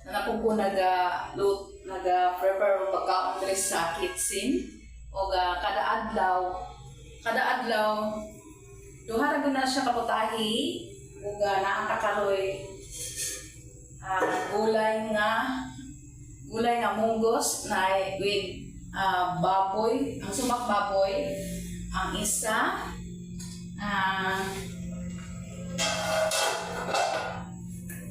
na po naga-prepare o pagkaon diri sa kitchen o kada adlaw duha ra na siya kaputahi ug naa kakaroy gulay nga munggos na with baboy, ang sumak baboy, ang isa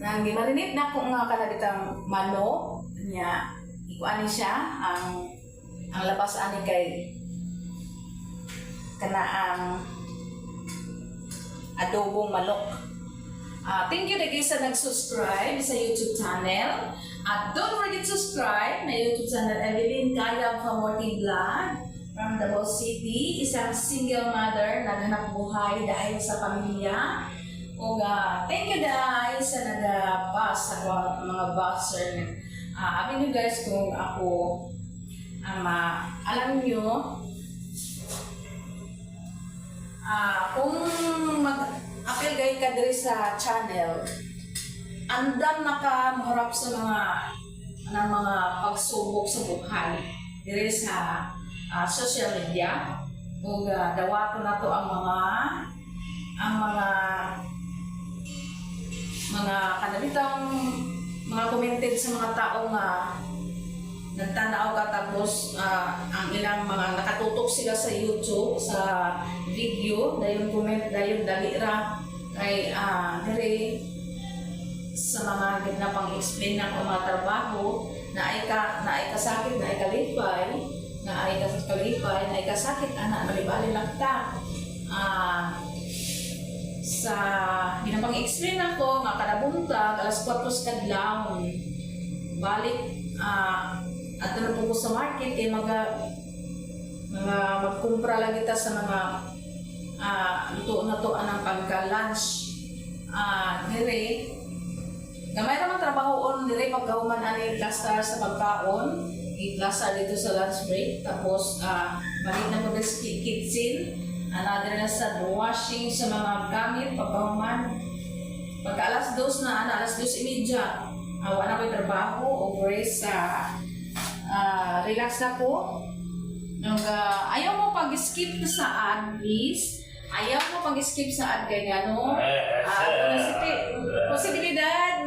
nang gimarinate na ko nga kanaditang manok niya ikuan siya ang labas ani kay kanaang adobong manok. Thank you guys sa nag-subscribe sa YouTube channel. At don't forget to subscribe na YouTube channel Evelyn Kayab from Working Vlog from Davao City. Isang single mother naghanap buhay dahil sa pamilya. Thank you guys sa nag-pass sa mga buzzer. Abin nyo guys kung ako alam nyo kung mag-appeal gay ka diri sa channel andam nakaharap sa mga pagsubok sa buhay diri sa social media ug dawato na to ang mga kanabitang mga commented sa mga tao nga nagtanaw ka tapos ang ilang mga nakatutok sila sa YouTube sa video dayon comment dayon dalira kay dire sa mga ginapang explain ng mga trabaho na ay kasakit na ay kalipay na ay kasakit ana malibali lang ta sa ginapang explain ako nga kada buntag alas 4 kadlaw balik at po ko sa market kay magkumpra lang kita sa mga luto na to anang pagka-lunch dire gamay naman trabahoon dire pagkahuman ani cluster sa pagkaon i-cluster dito sa lunch break tapos balik na po sa kitchen another na sa washing sa mga gamit pagkahuman pagka alas 2 na alas 2:30 wala ko'y trabaho o rest relax na po. Ayaw mo pag-skip sa ad, please. Ayaw mo pag-skip sa ad kay gano. Posibilidad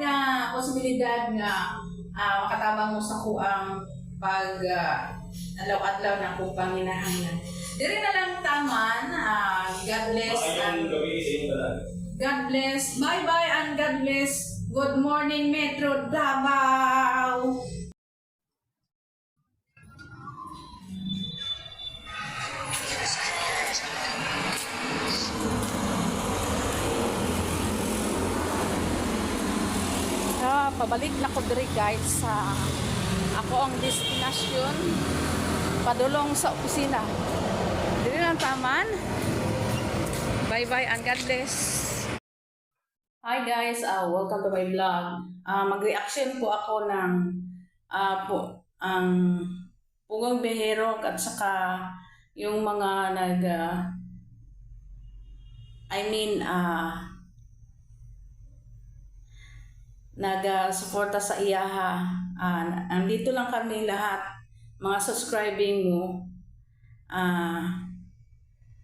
nga makatabang mo sa kuang pag adlaw-adlaw na kung panginahanglan. Diri na lang taman. God bless. God bless. Bye-bye and God bless. Good morning, Metro Davao. Pabalik na ko diri guys sa ako ang destinasyon padulong sa opisina. Diri lang taman. Bye bye and God bless. Hi guys, welcome to my vlog. Mag-reaction po ako ng ang Pugong Behero at saka yung mga nag-suporta sa iyaha. Andito lang kami lahat, mga subscribing mo.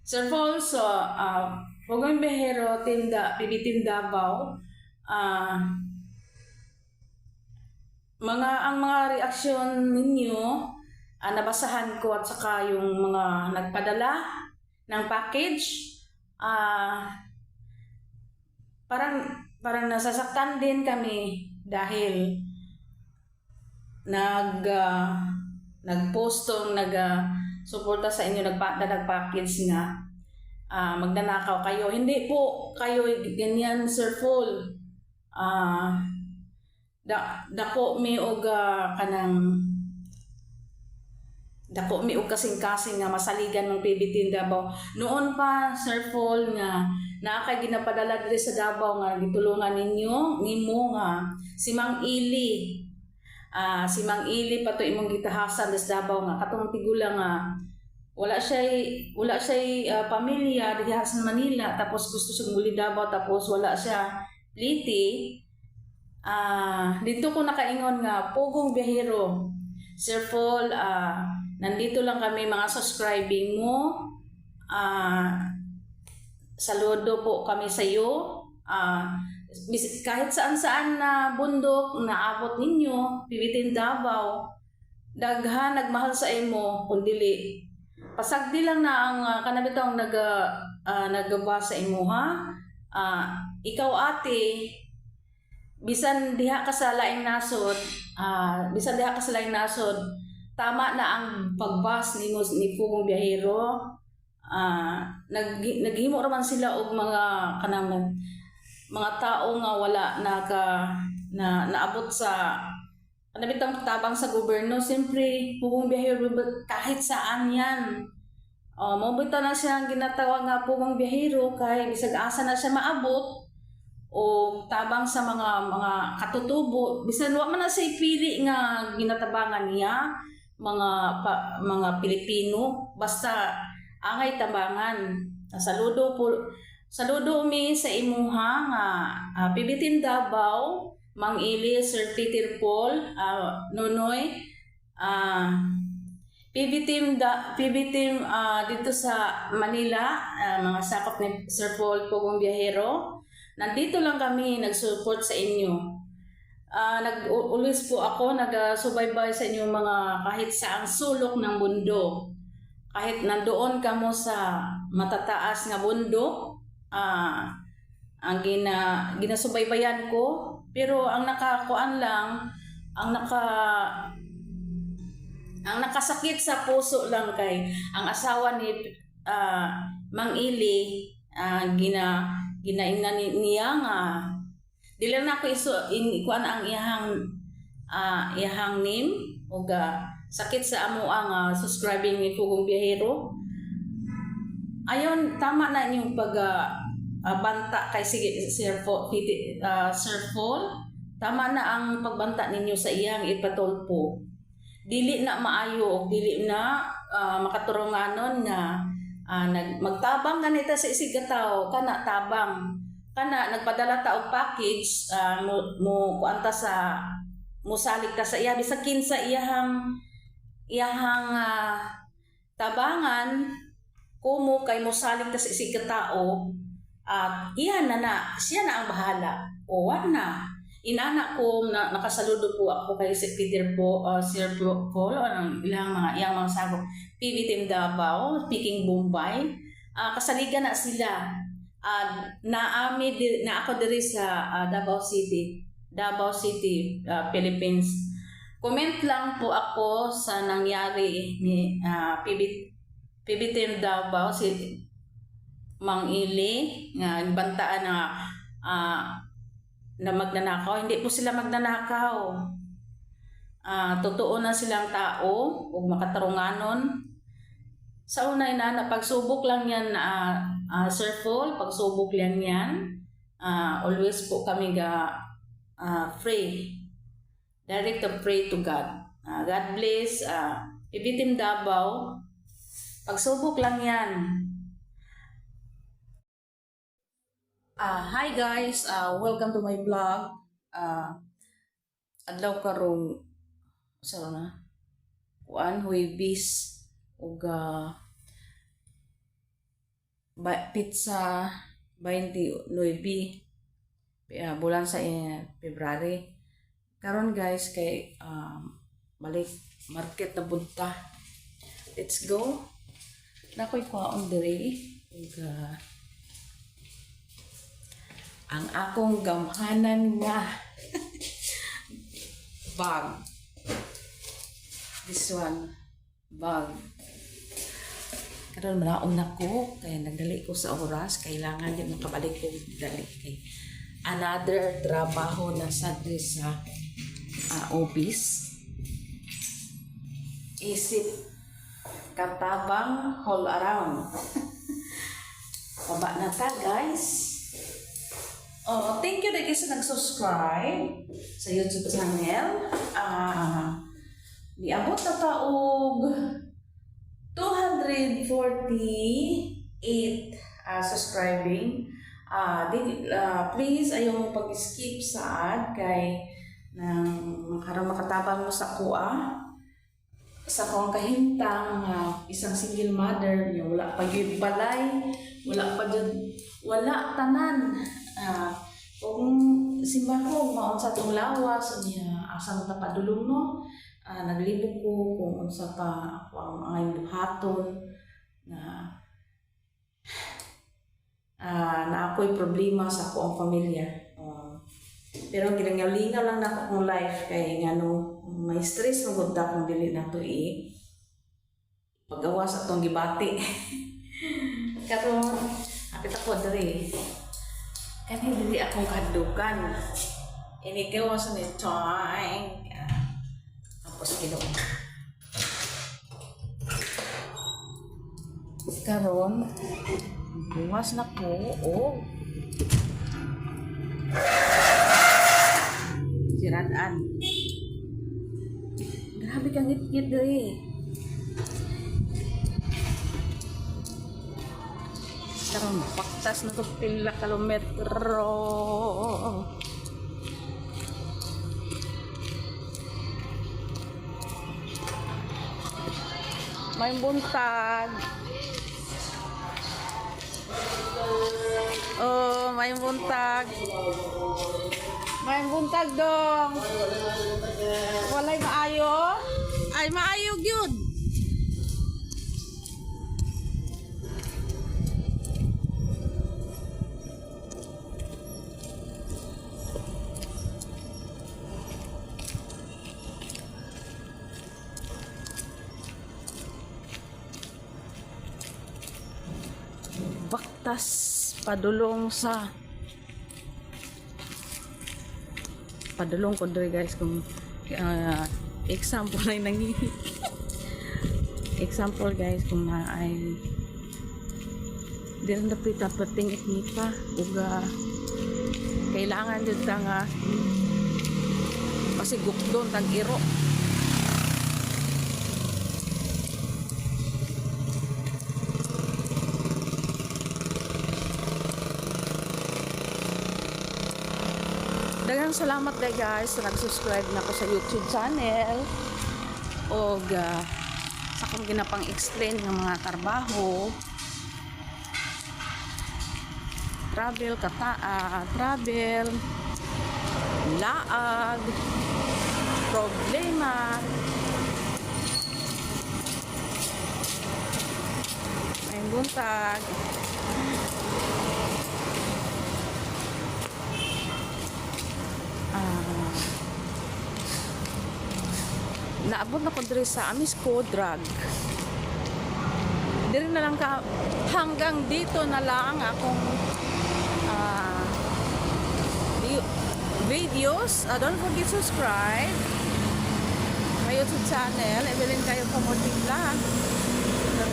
Sir Paul, so, Pugong Behero, PBTeam Davao. Ang mga reaksyon ninyo, nabasahan ko at saka yung mga nagpadala ng package. Parang nasasaktan din kami dahil nagpostong nagsuporta sa inyo nagpackage nga magnanakaw kayo. Hindi po kayo ganyan, Sir Paul. Dako mi og kasing-kasing nga masaligan ng PBTeam Davao. Noon pa, Sir Paul, nga kay ginapadala diri sa Davao nga gitulungan nimo nga si Mang Ili. Si Mang Ili pato imong gitahasan sa Davao nga katong tigulang nga wala siya pamilya diri sa Manila tapos gusto siya muli Davao tapos wala siya pliti. Dito ko nakaingon nga Pugong Biyahero. Sir Paul, nandito lang kami mga subscribing mo. Saludo po kami sa iyo. Kahit saan-saan na bundok na abot ninyo, pibitin Davao, daghan nagmahal sa imo kundili. Pasagdi lang na ang kanabitang nagaba sa imo ha. Ikaw ate, bisan diha ka sa laing nasod, tama na ang pagbas ni Pugong Biyahero. Naghimo raman sila og mga tao nga wala naabot sa kanabitang tabang sa gobyerno. Siyempre Pugong Biyahero kahit saan yan. Mabita na siya ang ginatawag nga Pugong Biyahero kay bisag asa na siya maabot o tabang sa mga katutubo, bisan wa man na siya pili nga ginatabangan niya mga Pilipino, basta angay tabangan. Saludo mi sa imuha nga pibitin Davao, Mang Ili, Sir Peter Paul, Nonoy, PBTeam dito sa Manila, mga sakop ni Sir Paul Pugong Biyahero. Nandito lang kami nag-support sa inyo. Always po ako nag-subaybay sa inyo mga kahit saang sulok ng mundo. Kahit nandoon ka mo sa matataas nga bundok, ang ginasubaybayan ko. Pero ang nakakuan lang, ang nakasakit sa puso lang kay ang asawa ni Mang Ili, ginaingnan niya nga dili na ako ikuan ang iyahang name o sakit sa amo ang subscribing ni Pugong Biyahero. Ayon, tama na yung banta kay Sir Paul. Tama na ang pagbanta ninyo sa iyang ipatulpo. Dili na maayo, dili na makaturunganon nga magtabang ganita sa isigataw, kana tabang, kana nagpadala ta og package, mo kuanta sa musalig ka sa iya bisag kinsa iyahang tabangan kumo kay musalig ka sa isigataw, at siya na ang bahala o na. Inana ko nakasaludo po ako kay Sir Peter po, Sir Paul, ang iyang mga sagop PBTeam Davao, Peking Bombay. Kasaligan na sila. Na ako diri sa Davao City, Philippines. Comment lang po ako sa nangyari ni PBTeam Davao, si Mang Ili, nga bantaan na magnanakaw. Hindi po sila magnanakaw. Totoo na silang tao o makatarunganon. Sa una na pagsubok lang yan, Sir Paul, pagsubok lang yan. Always po kami pray. Direct to pray to God. God bless. PBTeam Davao, pagsubok lang yan. Hi guys, welcome to my vlog. Adlaw karong Huwebes ug pizza 29 bulan sa February. Karon guys kay balik market na bunta. Let's go. Nakoy kwaon diri ug ang akong gamhanan nga bag. This one, bag. Karon malaom na ko, kaya nagdali ko sa oras. Kailangan din makabalik ko dali kay another trabaho na sa office. Isip katabang all around. Baba na ta guys. Thank you dahil sa nag-subscribe sa YouTube channel. Niabot na taog 248 subscribing. Please ayaw mo pag-skip sa ad kay nang makatabang mo sa kuha sa kong kahintang isang single mother yung wala pa gyud balay, wala tanan. Kung simba ko maon sa tong lawas niya asa mo padulong no, naglibog ko kung unsa pa ako ang mga buhaton na ako'y problema sa akong pamilya. Pero ginangalingaw lang na akong life kay ngano may stress magud ta kung dili na to pagawa sa atong gibati. Karon apit ako diri. Kani dili akong kadukan. Inigawa sa ni time. Tapos Ginoo. Karon buwas na po. Siraan. Grabe kang ngit-ngit diri. Karon paktas na to pila kilometro. May buntag. Oh, may buntag. May buntag dong. Walay maayo? Ay maayo gyud. Baktas padulong ko diri guys kung example ay example guys kung na ay dili na pita pating iknipa uga kailangan jud ta nga kasi gukdon tag iro. Daghang salamat day guys sa nag-subscribe na ko sa YouTube channel o sa akong ginapang explain ng mga trabaho, travel, laag, problema, may buntag. Naabot na ko diri sa amis ko drug. Diri na lang ka hanggang dito na lang akong videos. Don't forget to subscribe my YouTube channel. Evelyn kayo Kamoting Vlog,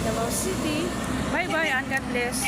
Davao City. Bye bye and God bless.